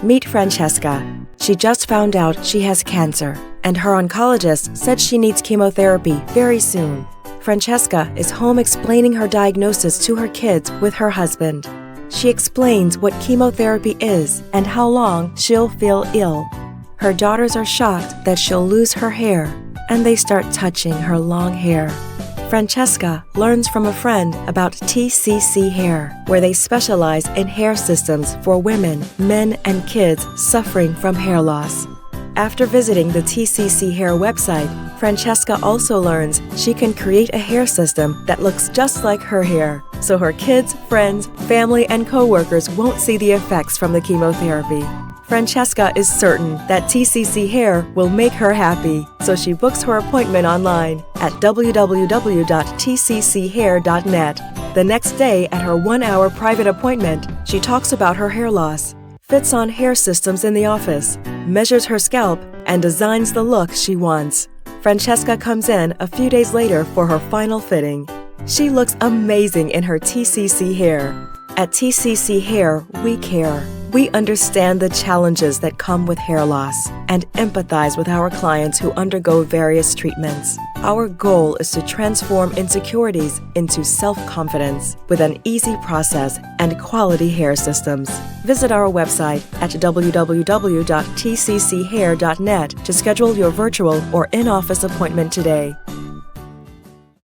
Meet Francesca. She just found out she has cancer, and her oncologist said she needs chemotherapy very soon. Francesca is home explaining her diagnosis to her kids with her husband. She explains what chemotherapy is and how long she'll feel ill. Her daughters are shocked that she'll lose her hair, and they start touching her long hair. Francesca learns from a friend about TCC Hair, where they specialize in hair systems for women, men, and kids suffering from hair loss. After visiting the TCC Hair website, Francesca also learns she can create a hair system that looks just like her hair, so her kids, friends, family, and coworkers won't see the effects from the chemotherapy. Francesca is certain that TCC Hair will make her happy, so she books her appointment online at www.tcchair.net. The next day, at her 1-hour private appointment, she talks about her hair loss, fits on hair systems in the office, measures her scalp, and designs the look she wants. Francesca comes in a few days later for her final fitting. She looks amazing in her TCC Hair. At TCC Hair, we care. We understand the challenges that come with hair loss and empathize with our clients who undergo various treatments. Our goal is to transform insecurities into self-confidence with an easy process and quality hair systems. Visit our website at www.tcchair.net to schedule your virtual or in-office appointment today.